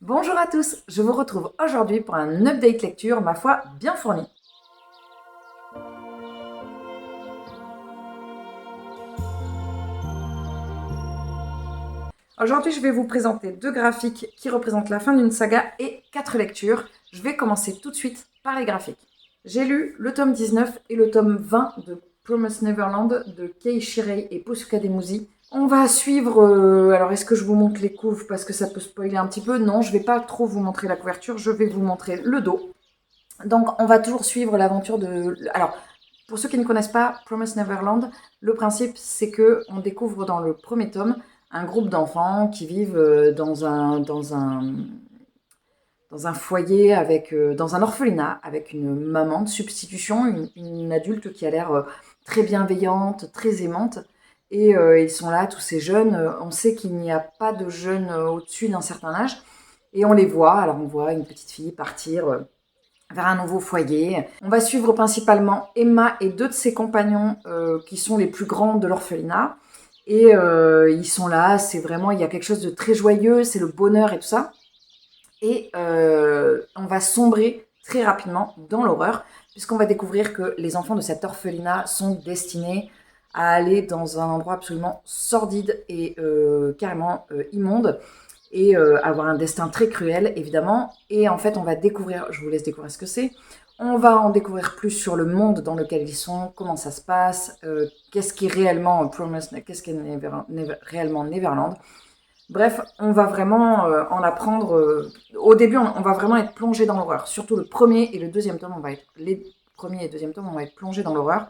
Bonjour à tous, je vous retrouve aujourd'hui pour un update lecture, ma foi, bien fourni. Aujourd'hui, je vais vous présenter deux graphiques qui représentent la fin d'une saga et 4 lectures. Je vais commencer tout de suite par les graphiques. J'ai lu le tome 19 et le tome 20 de Promised Neverland de Kei Shirei et Posuka Demuzi. On va suivre... alors, est-ce que je vous montre les couves parce que ça peut spoiler un petit peu? Non, je vais pas trop vous montrer la couverture, je vais vous montrer le dos. Donc, on va toujours suivre l'aventure de... Alors, pour ceux qui ne connaissent pas Promised Neverland, le principe, c'est que on découvre dans le premier tome un groupe d'enfants qui vivent dans un foyer, dans un orphelinat, avec une maman de substitution, une adulte qui a l'air très bienveillante, très aimante. Et ils sont là, tous ces jeunes. On sait qu'il n'y a pas de jeunes au-dessus d'un certain âge. Et on les voit. Alors, on voit une petite fille partir vers un nouveau foyer. On va suivre principalement Emma et deux de ses compagnons qui sont les plus grands de l'orphelinat. Et ils sont là, c'est vraiment, il y a quelque chose de très joyeux, c'est le bonheur et tout ça. Et on va sombrer très rapidement dans l'horreur, puisqu'on va découvrir que les enfants de cet orphelinat sont destinés à aller dans un endroit absolument sordide et carrément immonde, et avoir un destin très cruel, évidemment. Et en fait, on va découvrir, je vous laisse découvrir ce que c'est, on va en découvrir plus sur le monde dans lequel ils sont, comment ça se passe, qu'est-ce qui est réellement Promised, qu'est-ce qui est réellement Neverland. Bref, on va vraiment en apprendre. Au début, on va vraiment être plongé dans l'horreur. Surtout le premier et le deuxième tome, les premiers et deuxième tomes, on va être plongé dans l'horreur.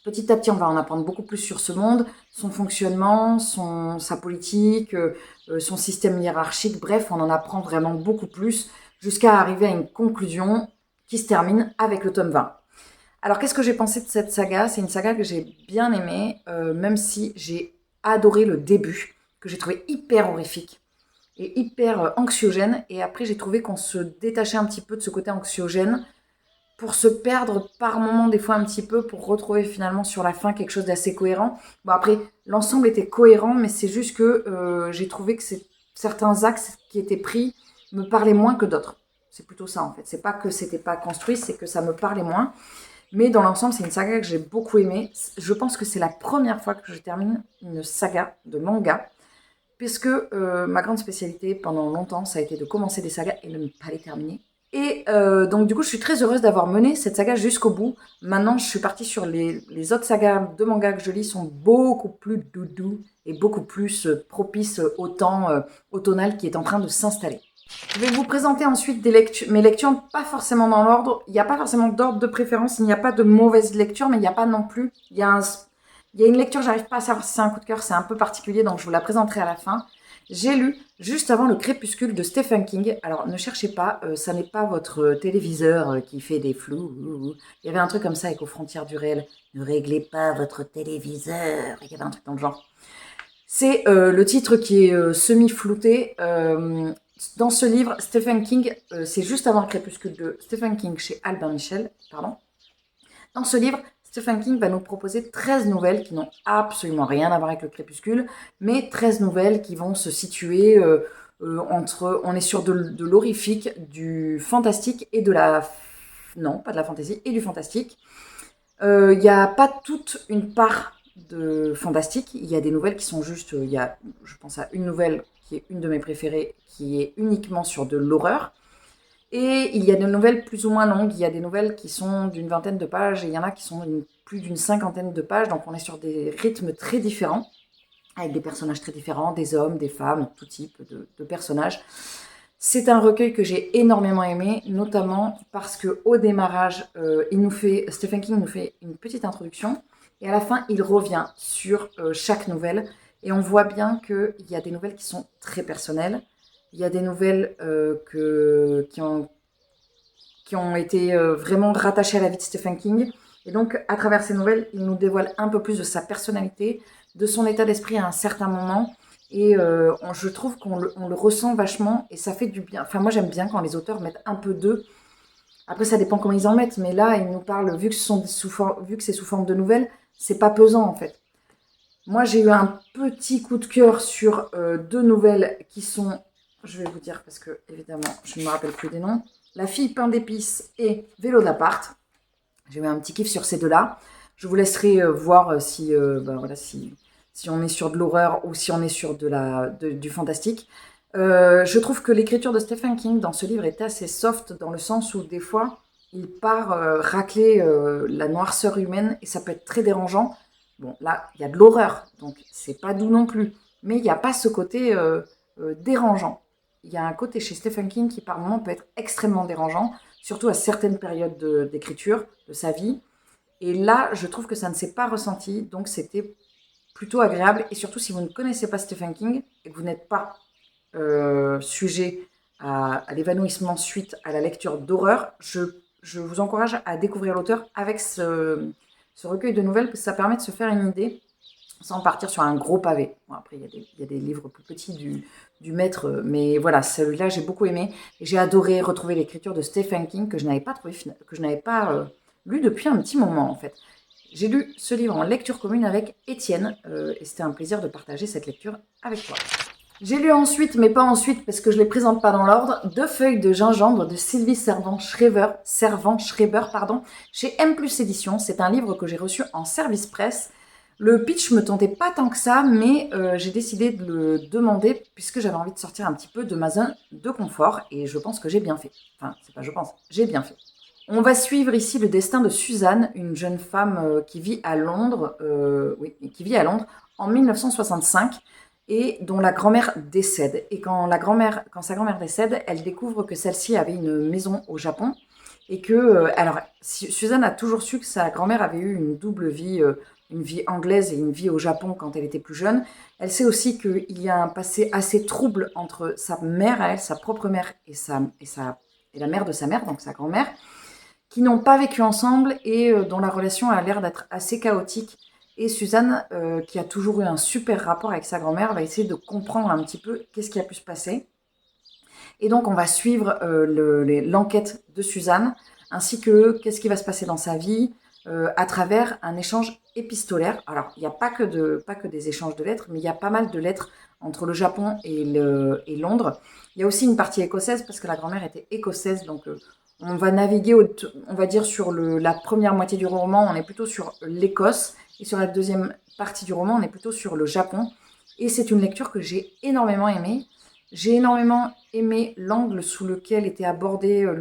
Petit à petit, on va en apprendre beaucoup plus sur ce monde, son fonctionnement, sa politique, son système hiérarchique. Bref, on en apprend vraiment beaucoup plus jusqu'à arriver à une conclusion qui se termine avec le tome 20. Alors, qu'est-ce que j'ai pensé de cette saga? C'est une saga que j'ai bien aimée, même si j'ai adoré le début, que j'ai trouvé hyper horrifique et hyper anxiogène. Et après, j'ai trouvé qu'on se détachait un petit peu de ce côté anxiogène pour se perdre par moments, des fois un petit peu, pour retrouver finalement sur la fin quelque chose d'assez cohérent. Bon, après, l'ensemble était cohérent, mais c'est juste que j'ai trouvé que certains axes qui étaient pris me parlaient moins que d'autres. C'est plutôt ça en fait. C'est pas que c'était pas construit, c'est que ça me parlait moins. Mais dans l'ensemble, c'est une saga que j'ai beaucoup aimée. Je pense que c'est la première fois que je termine une saga de manga, puisque ma grande spécialité pendant longtemps, ça a été de commencer des sagas et de ne pas les terminer. Et donc du coup, je suis très heureuse d'avoir mené cette saga jusqu'au bout. Maintenant, je suis partie sur les autres sagas de manga que je lis sont beaucoup plus doudou et beaucoup plus propices au temps automnal qui est en train de s'installer. Je vais vous présenter ensuite mes lectures, pas forcément dans l'ordre. Il n'y a pas forcément d'ordre de préférence, il n'y a pas de mauvaise lecture, mais il n'y a pas non plus. Il y a une lecture, j'arrive pas à savoir si c'est un coup de cœur, c'est un peu particulier, donc je vous la présenterai à la fin. J'ai lu juste avant Le Crépuscule de Stephen King. Alors ne cherchez pas, ça n'est pas votre téléviseur qui fait des flous. Il y avait un truc comme ça avec Aux frontières du réel. Ne réglez pas votre téléviseur. Il y avait un truc dans le genre. C'est le titre qui est semi-flouté. Dans ce livre, Stephen King, c'est juste avant Le Crépuscule de Stephen King chez Albin Michel, pardon. Dans ce livre, Stephen King va nous proposer 13 nouvelles qui n'ont absolument rien à voir avec Le Crépuscule, mais 13 nouvelles qui vont se situer entre... On est sur de l'horrifique, du fantastique et de la... Non, pas de la fantaisie, et du fantastique. Il n'y a pas toute une part de fantastique. Il y a des nouvelles qui sont juste... Il y a, je pense à une nouvelle qui est une de mes préférées, qui est uniquement sur de l'horreur. Et il y a des nouvelles plus ou moins longues. Il y a des nouvelles qui sont d'une vingtaine de pages et il y en a qui sont plus d'une cinquantaine de pages. Donc on est sur des rythmes très différents, avec des personnages très différents, des hommes, des femmes, tout type de personnages. C'est un recueil que j'ai énormément aimé, notamment parce que au démarrage, Stephen King nous fait une petite introduction et à la fin, il revient sur chaque nouvelle et on voit bien qu'il y a des nouvelles qui sont très personnelles. Il y a des nouvelles qui ont été vraiment rattachées à la vie de Stephen King. Et donc, à travers ces nouvelles, il nous dévoile un peu plus de sa personnalité, de son état d'esprit à un certain moment. Et je trouve qu'on le ressent vachement et ça fait du bien. Enfin, moi, j'aime bien quand les auteurs mettent un peu d'eux. Après, ça dépend comment ils en mettent. Mais là, ils nous parlent, vu que c'est sous forme de nouvelles, c'est pas pesant, en fait. Moi, j'ai eu un petit coup de cœur sur deux nouvelles qui sont je vais vous dire parce que, évidemment, je ne me rappelle plus des noms. La fille pain d'épices et Vélo d'appart. J'ai eu un petit kiff sur ces deux-là. Je vous laisserai voir si, voilà, si on est sur de l'horreur ou si on est sur du fantastique. Je trouve que l'écriture de Stephen King dans ce livre est assez soft dans le sens où des fois, il part racler la noirceur humaine et ça peut être très dérangeant. Bon, là, il y a de l'horreur, donc c'est pas doux non plus. Mais il n'y a pas ce côté dérangeant. Il y a un côté chez Stephen King qui par moments peut être extrêmement dérangeant, surtout à certaines périodes d'écriture de sa vie. Et là, je trouve que ça ne s'est pas ressenti, donc c'était plutôt agréable. Et surtout, si vous ne connaissez pas Stephen King et que vous n'êtes pas sujet à l'évanouissement suite à la lecture d'horreur, je vous encourage à découvrir l'auteur avec ce recueil de nouvelles, parce que ça permet de se faire une idée sans partir sur un gros pavé. Bon, après, il y a des livres plus petits du maître, mais voilà, celui-là, j'ai beaucoup aimé. Et j'ai adoré retrouver l'écriture de Stephen King que je n'avais pas trouvé, que je n'avais pas lu depuis un petit moment, en fait. J'ai lu ce livre en lecture commune avec Étienne, et c'était un plaisir de partager cette lecture avec toi. J'ai lu ensuite, mais pas ensuite parce que je ne les présente pas dans l'ordre, Deux feuilles de gingembre de Sylvie Servan-Schreiber, chez M+ Éditions. C'est un livre que j'ai reçu en service presse. Le pitch me tentait pas tant que ça, mais j'ai décidé de le demander puisque j'avais envie de sortir un petit peu de ma zone de confort et je pense que j'ai bien fait. Enfin, c'est pas je pense, j'ai bien fait. On va suivre ici le destin de Suzanne, une jeune femme qui vit à Londres, en 1965 et dont la grand-mère décède. Et quand sa grand-mère décède, elle découvre que celle-ci avait une maison au Japon et que, alors, Suzanne a toujours su que sa grand-mère avait eu une double vie, une vie anglaise et une vie au Japon quand elle était plus jeune. Elle sait aussi qu'il y a un passé assez trouble entre sa mère à elle, sa propre mère et la mère de sa mère, donc sa grand-mère, qui n'ont pas vécu ensemble et dont la relation a l'air d'être assez chaotique. Et Suzanne, qui a toujours eu un super rapport avec sa grand-mère, va essayer de comprendre un petit peu qu'est-ce qui a pu se passer. Et donc, on va suivre l'enquête de Suzanne, ainsi que qu'est-ce qui va se passer dans sa vie, à travers un échange épistolaire. Alors, il n'y a pas que des échanges de lettres, mais il y a pas mal de lettres entre le Japon et Londres. Il y a aussi une partie écossaise, parce que la grand-mère était écossaise, donc on va naviguer, on va dire, sur la première moitié du roman, on est plutôt sur l'Écosse, et sur la deuxième partie du roman, on est plutôt sur le Japon. Et c'est une lecture que j'ai énormément aimée. J'ai énormément aimé l'angle sous lequel était abordée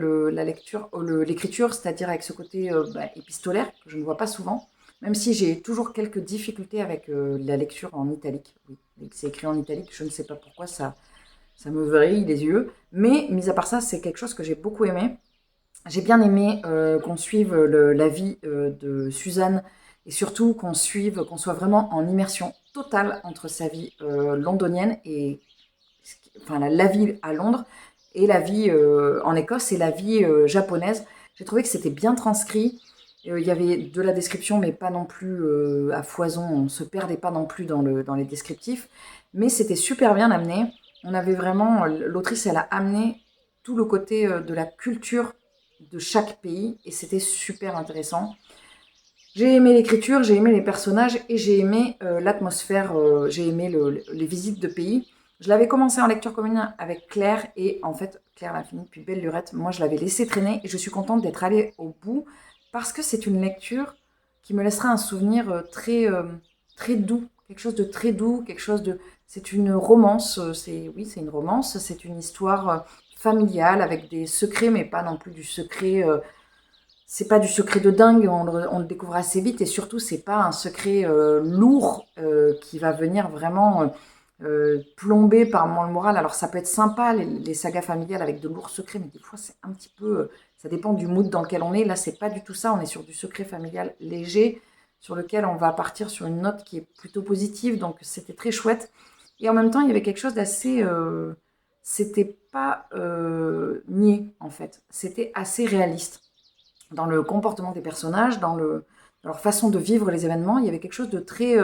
l'écriture, c'est-à-dire avec ce côté épistolaire, que je ne vois pas souvent, même si j'ai toujours quelques difficultés avec la lecture en italique. Oui, c'est écrit en italique, je ne sais pas pourquoi, ça me vrille les yeux. Mais, mis à part ça, c'est quelque chose que j'ai beaucoup aimé. J'ai bien aimé qu'on suive la vie de Suzanne et surtout qu'on soit vraiment en immersion totale entre sa vie londonienne et la vie à Londres et la vie en Écosse et la vie japonaise. J'ai trouvé que c'était bien transcrit. Il y avait de la description, mais pas non plus à foison. On ne se perdait pas non plus dans les descriptifs. Mais c'était super bien amené. On avait vraiment... L'autrice, elle a amené tout le côté de la culture de chaque pays et c'était super intéressant. J'ai aimé l'écriture, j'ai aimé les personnages et j'ai aimé l'atmosphère, j'ai aimé les visites de pays. Je l'avais commencé en lecture commune avec Claire et en fait, Claire l'a fini depuis belle lurette. Moi, je l'avais laissé traîner et je suis contente d'être allée au bout parce que c'est une lecture qui me laissera un souvenir très doux, quelque chose de très doux, c'est une romance, c'est une romance, c'est une histoire familiale avec des secrets, mais pas non plus du secret. C'est pas du secret de dingue, on le découvre assez vite et surtout c'est pas un secret lourd qui va venir vraiment plomber par moment le moral. Alors ça peut être sympa les sagas familiales avec de lourds secrets, mais des fois c'est un petit peu, ça dépend du mood dans lequel on est. Là c'est pas du tout ça, on est sur du secret familial léger sur lequel on va partir sur une note qui est plutôt positive, donc c'était très chouette. Et en même temps il y avait quelque chose d'assez, c'était pas niais en fait, c'était assez réaliste dans le comportement des personnages, dans leur façon de vivre les événements. Il y avait quelque chose de très...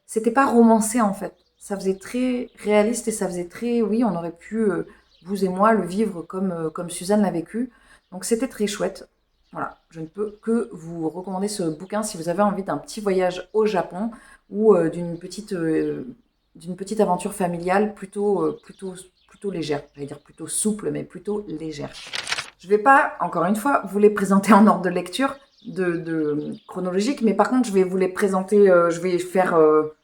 c'était pas romancé, en fait. Ça faisait très réaliste et ça faisait très... Oui, on aurait pu, vous et moi, le vivre comme Suzanne l'a vécu. Donc, c'était très chouette. Voilà, je ne peux que vous recommander ce bouquin si vous avez envie d'un petit voyage au Japon ou d'une petite aventure familiale plutôt plutôt légère. J'allais dire plutôt souple, mais plutôt légère. Je ne vais pas, encore une fois, vous les présenter en ordre de lecture, chronologique, mais par contre, je vais vous les présenter, je vais faire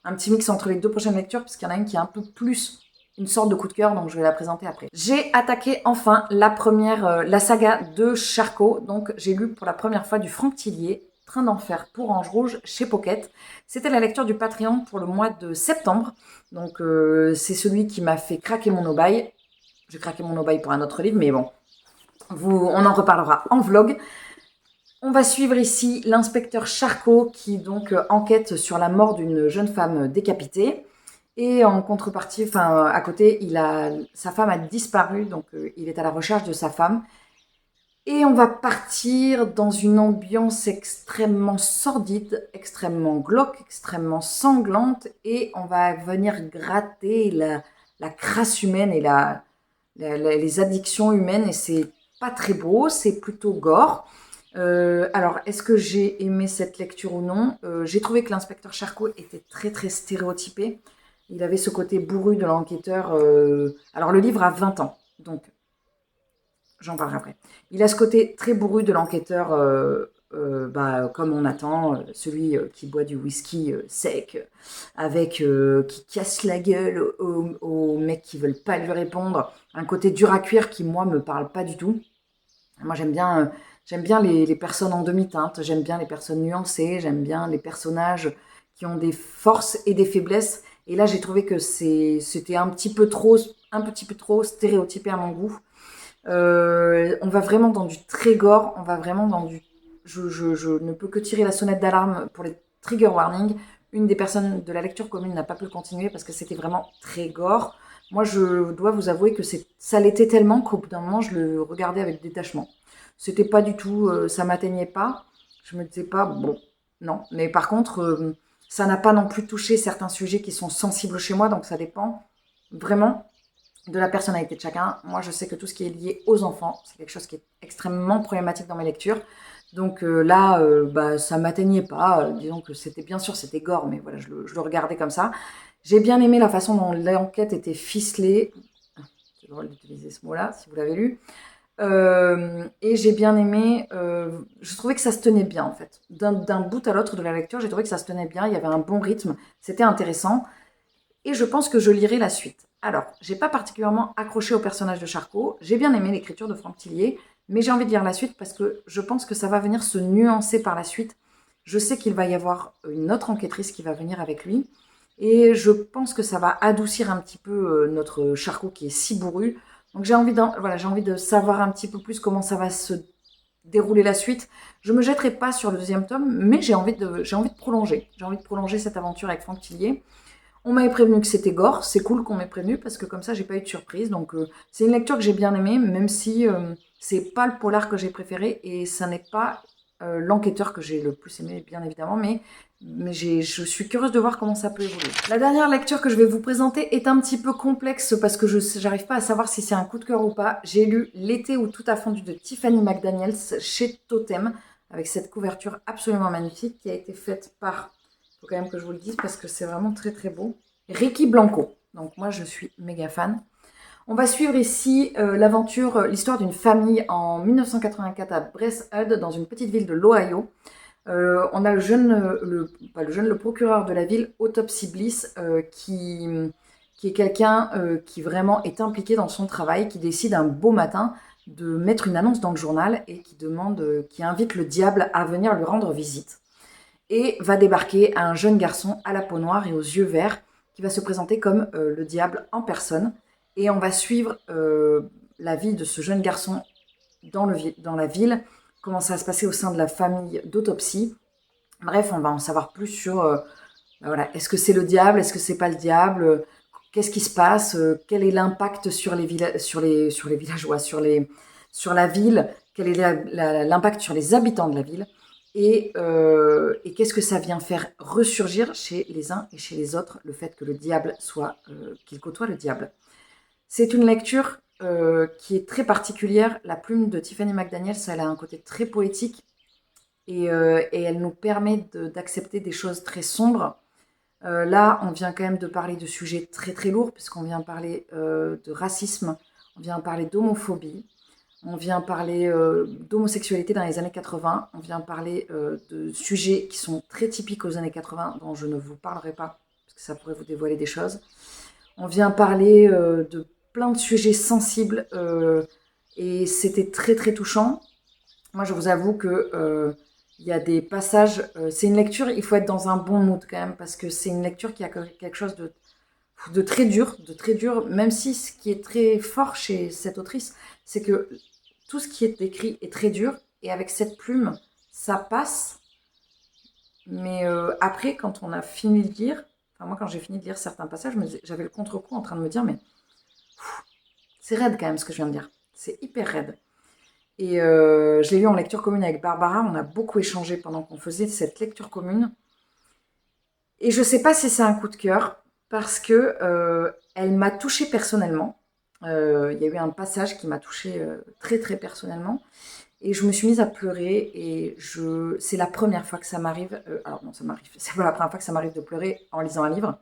un petit mix entre les deux prochaines lectures, parce qu'il y en a une qui est un peu plus une sorte de coup de cœur, donc je vais la présenter après. J'ai attaqué enfin la première, la saga de Charcot, donc j'ai lu pour la première fois du Franck Tillier, Train d'enfer pour Ange Rouge chez Pocket. C'était la lecture du Patreon pour le mois de septembre, donc c'est celui qui m'a fait craquer mon obaye. J'ai craqué mon obaye pour un autre livre, mais bon, on en reparlera en vlog. On va suivre ici l'inspecteur Charcot qui donc enquête sur la mort d'une jeune femme décapitée. Et en contrepartie, enfin à côté, sa femme a disparu, donc il est à la recherche de sa femme. Et on va partir dans une ambiance extrêmement sordide, extrêmement glauque, extrêmement sanglante, et on va venir gratter la crasse humaine et les addictions humaines, et c'est pas très beau, c'est plutôt gore. Alors, est-ce que j'ai aimé cette lecture ou non? J'ai trouvé que l'inspecteur Charcot était très très stéréotypé. Il avait ce côté bourru de l'enquêteur. Alors, le livre a 20 ans, donc j'en parlerai après. Il a ce côté très bourru de l'enquêteur, comme on attend, celui qui boit du whisky sec, qui casse la gueule aux mecs qui veulent pas lui répondre. Un côté dur à cuire qui, moi, me parle pas du tout. Moi, j'aime bien les personnes en demi-teinte, j'aime bien les personnes nuancées, j'aime bien les personnages qui ont des forces et des faiblesses. Et là, j'ai trouvé que c'était un petit peu trop stéréotypé à mon goût. On va vraiment dans du très gore, on va vraiment dans du... Je ne peux que tirer la sonnette d'alarme pour les trigger warnings. Une des personnes de la lecture commune n'a pas pu le continuer parce que c'était vraiment très gore. Moi, je dois vous avouer que ça l'était tellement qu'au bout d'un moment, je le regardais avec détachement. C'était pas du tout, ça m'atteignait pas. Je me disais pas, bon, non. Mais par contre, ça n'a pas non plus touché certains sujets qui sont sensibles chez moi, donc ça dépend vraiment de la personnalité de chacun. Moi, je sais que tout ce qui est lié aux enfants, c'est quelque chose qui est extrêmement problématique dans mes lectures. Donc là, ça m'atteignait pas. Disons que c'était bien sûr, c'était gore, mais voilà, je le regardais comme ça. J'ai bien aimé la façon dont l'enquête était ficelée. C'est drôle d'utiliser ce mot-là, si vous l'avez lu. Et j'ai bien aimé, je trouvais que ça se tenait bien en fait. D'un bout à l'autre de la lecture, j'ai trouvé que ça se tenait bien, il y avait un bon rythme, c'était intéressant. Et je pense que je lirai la suite. Alors, j'ai pas particulièrement accroché au personnage de Charcot, j'ai bien aimé l'écriture de Franck Tillier, mais j'ai envie de lire la suite parce que je pense que ça va venir se nuancer par la suite. Je sais qu'il va y avoir une autre enquêtrice qui va venir avec lui, et je pense que ça va adoucir un petit peu notre Charcot qui est si bourru. Donc j'ai envie de savoir un petit peu plus comment ça va se dérouler la suite. Je me jetterai pas sur le deuxième tome, mais j'ai envie de prolonger. J'ai envie de prolonger cette aventure avec Franck Tillier. On m'avait prévenu que c'était gore, c'est cool qu'on m'ait prévenu parce que comme ça j'ai pas eu de surprise. Donc c'est une lecture que j'ai bien aimée, même si c'est pas le polar que j'ai préféré et ça n'est pas l'enquêteur que j'ai le plus aimé, bien évidemment, mais je suis curieuse de voir comment ça peut évoluer. La dernière lecture que je vais vous présenter est un petit peu complexe parce que j'arrive pas à savoir si c'est un coup de cœur ou pas. J'ai lu L'été où tout a fondu de Tiffany McDaniels chez Totem avec cette couverture absolument magnifique qui a été faite par... Faut quand même que je vous le dise parce que c'est vraiment très très beau. Ricky Blanco. Donc moi je suis méga fan. On va suivre ici l'histoire d'une famille en 1984 à Breasthead, dans une petite ville de l'Ohio. On a le procureur de la ville, Autopsy Bliss, qui est quelqu'un qui vraiment est impliqué dans son travail, qui décide un beau matin de mettre une annonce dans le journal et qui invite le diable à venir lui rendre visite. Et va débarquer un jeune garçon à la peau noire et aux yeux verts qui va se présenter comme le diable en personne. Et on va suivre la vie de ce jeune garçon dans la ville, comment ça va se passer au sein de la famille d'Autopsy. Bref, on va en savoir plus sur est-ce que c'est le diable, est-ce que c'est pas le diable, qu'est-ce qui se passe, quel est l'impact sur les villageois, sur la ville, quel est l'impact sur les habitants de la ville. Et qu'est-ce que ça vient faire ressurgir chez les uns et chez les autres, le fait que le diable qu'il côtoie le diable. C'est une lecture qui est très particulière. La plume de Tiffany McDaniels, elle a un côté très poétique et elle nous permet d'accepter des choses très sombres. Là, on vient quand même de parler de sujets très très lourds, puisqu'on vient parler de racisme, on vient parler d'homophobie, on vient parler d'homosexualité dans les années 80, on vient parler de sujets qui sont très typiques aux années 80, dont je ne vous parlerai pas, parce que ça pourrait vous dévoiler des choses. On vient parler de plein de sujets sensibles, et c'était très très touchant. Moi, je vous avoue que il y a des passages. C'est une lecture, il faut être dans un bon mood quand même, parce que c'est une lecture qui a quelque chose de très dur, même si ce qui est très fort chez cette autrice, c'est que tout ce qui est écrit est très dur, et avec cette plume, ça passe. Mais après, quand on a fini de lire, enfin moi quand j'ai fini de lire certains passages, j'avais le contre-coup en train de me dire, mais c'est raide quand même ce que je viens de dire. C'est hyper raide. Et je l'ai lu en lecture commune avec Barbara, on a beaucoup échangé pendant qu'on faisait cette lecture commune. Et je ne sais pas si c'est un coup de cœur, parce que elle m'a touchée personnellement. Il y a eu un passage qui m'a touchée très très personnellement. Et je me suis mise à pleurer, et c'est la première fois que ça m'arrive. Alors non, ça m'arrive. C'est pas la première fois que ça m'arrive de pleurer en lisant un livre.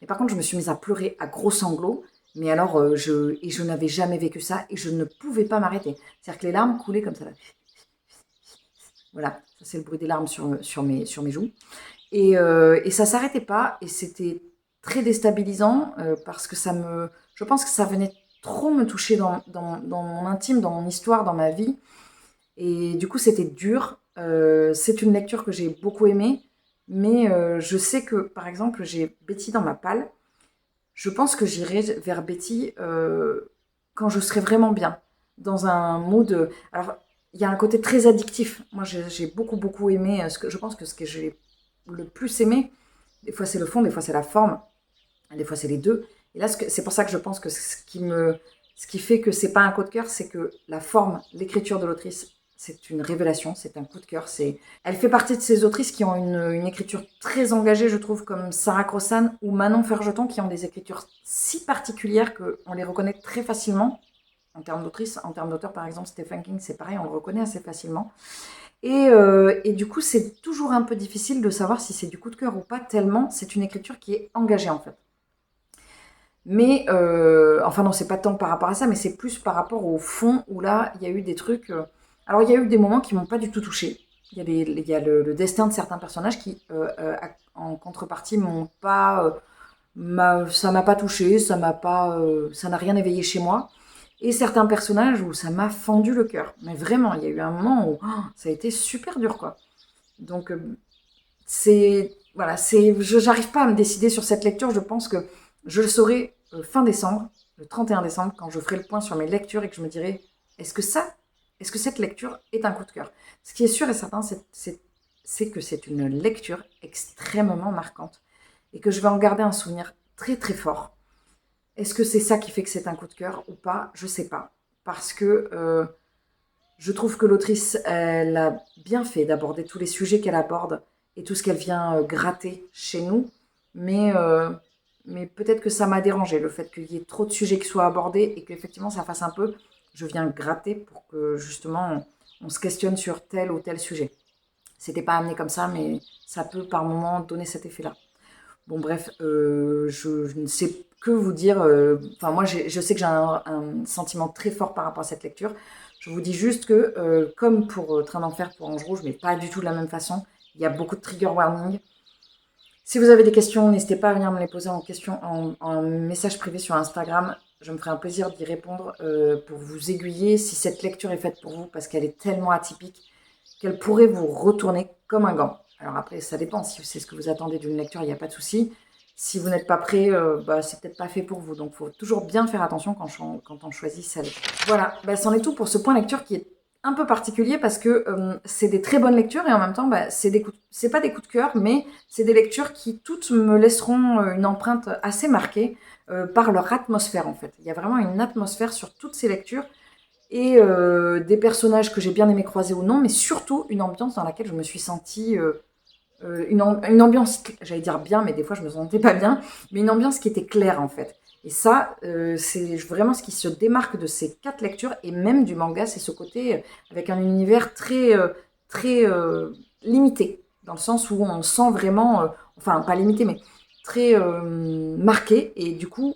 Mais par contre, je me suis mise à pleurer à gros sanglots. Mais alors, je n'avais jamais vécu ça, et je ne pouvais pas m'arrêter. C'est-à-dire que les larmes coulaient comme ça. Là. Voilà, ça c'est le bruit des larmes sur mes joues. Et ça s'arrêtait pas, et c'était très déstabilisant, parce que je pense que ça venait trop me toucher dans mon intime, dans mon histoire, dans ma vie. Et du coup, c'était dur. C'est une lecture que j'ai beaucoup aimée, mais je sais que, par exemple, j'ai Betty dans ma palle. Je pense que j'irai vers Betty quand je serai vraiment bien, dans un mood. Alors, il y a un côté très addictif. Moi, j'ai beaucoup, beaucoup aimé. Je pense que ce que j'ai le plus aimé, des fois c'est le fond, des fois c'est la forme, des fois c'est les deux. Et là, c'est pour ça que je pense que ce qui fait que c'est pas un coup de cœur, c'est que la forme, l'écriture de l'autrice, c'est une révélation, c'est un coup de cœur. Elle fait partie de ces autrices qui ont une écriture très engagée, je trouve, comme Sarah Crossan ou Manon Fergeton, qui ont des écritures si particulières qu'on les reconnaît très facilement. En termes d'autrice, en termes d'auteur, par exemple, Stephen King, c'est pareil, on le reconnaît assez facilement. Et du coup, c'est toujours un peu difficile de savoir si c'est du coup de cœur ou pas, tellement c'est une écriture qui est engagée, en fait. Mais, enfin non, c'est pas tant par rapport à ça, mais c'est plus par rapport au fond, où là, il y a eu des trucs. Alors, il y a eu des moments qui m'ont pas du tout touchée. Il y a le destin de certains personnages qui, en contrepartie, m'ont pas. Ça m'a pas touchée, ça n'a rien éveillé chez moi. Et certains personnages où ça m'a fendu le cœur. Mais vraiment, il y a eu un moment où ça a été super dur, quoi. Donc, voilà, j'arrive pas à me décider sur cette lecture. Je pense que je le saurai fin décembre, le 31 décembre, quand je ferai le point sur mes lectures, et que je me dirai, est-ce que cette lecture est un coup de cœur? Ce qui est sûr et certain, c'est que c'est une lecture extrêmement marquante, et que je vais en garder un souvenir très très fort. Est-ce que c'est ça qui fait que c'est un coup de cœur ou pas? Je sais pas. Parce que je trouve que l'autrice, elle a bien fait d'aborder tous les sujets qu'elle aborde et tout ce qu'elle vient gratter chez nous. Mais, euh, mais peut-être que ça m'a dérangé, le fait qu'il y ait trop de sujets qui soient abordés, et qu'effectivement ça fasse un peu, je viens gratter pour que justement on se questionne sur tel ou tel sujet. C'était pas amené comme ça, mais ça peut par moment donner cet effet-là. Bon, bref, je ne sais que vous dire. Enfin, moi, je sais que j'ai un sentiment très fort par rapport à cette lecture. Je vous dis juste que, comme pour Train d'enfer pour Ange Rouge, mais pas du tout de la même façon, il y a beaucoup de trigger warning. Si vous avez des questions, n'hésitez pas à venir me les poser en message privé sur Instagram. Je me ferai un plaisir d'y répondre pour vous aiguiller si cette lecture est faite pour vous, parce qu'elle est tellement atypique qu'elle pourrait vous retourner comme un gant. Alors après, ça dépend. Si c'est ce que vous attendez d'une lecture, il n'y a pas de souci. Si vous n'êtes pas prêt, c'est peut-être pas fait pour vous. Donc, il faut toujours bien faire attention quand on choisit sa lecture. Voilà, c'en est tout pour ce point lecture qui est un peu particulier, parce que c'est des très bonnes lectures, et en même temps, c'est pas des coups de cœur, mais c'est des lectures qui toutes me laisseront une empreinte assez marquée par leur atmosphère, en fait. Il y a vraiment une atmosphère sur toutes ces lectures, et des personnages que j'ai bien aimé croiser ou non, mais surtout une ambiance dans laquelle je me suis sentie une ambiance, j'allais dire bien, mais des fois je me sentais pas bien, mais une ambiance qui était claire, en fait. Et ça, c'est vraiment ce qui se démarque de ces 4 lectures, et même du manga, c'est ce côté avec un univers très limité, dans le sens où on sent vraiment, enfin pas limité, mais très marqué. Et du coup,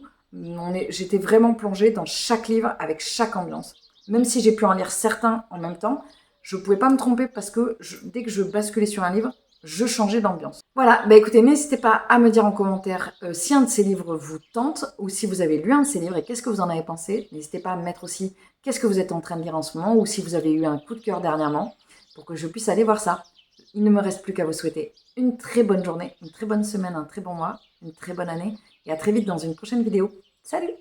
j'étais vraiment plongée dans chaque livre avec chaque ambiance. Même si j'ai pu en lire certains en même temps, je ne pouvais pas me tromper parce que dès que je basculais sur un livre, je changeais d'ambiance. Voilà, bah écoutez, n'hésitez pas à me dire en commentaire si un de ces livres vous tente ou si vous avez lu un de ces livres et qu'est-ce que vous en avez pensé. N'hésitez pas à me mettre aussi qu'est-ce que vous êtes en train de lire en ce moment ou si vous avez eu un coup de cœur dernièrement pour que je puisse aller voir ça. Il ne me reste plus qu'à vous souhaiter une très bonne journée, une très bonne semaine, un très bon mois, une très bonne année et à très vite dans une prochaine vidéo. Salut!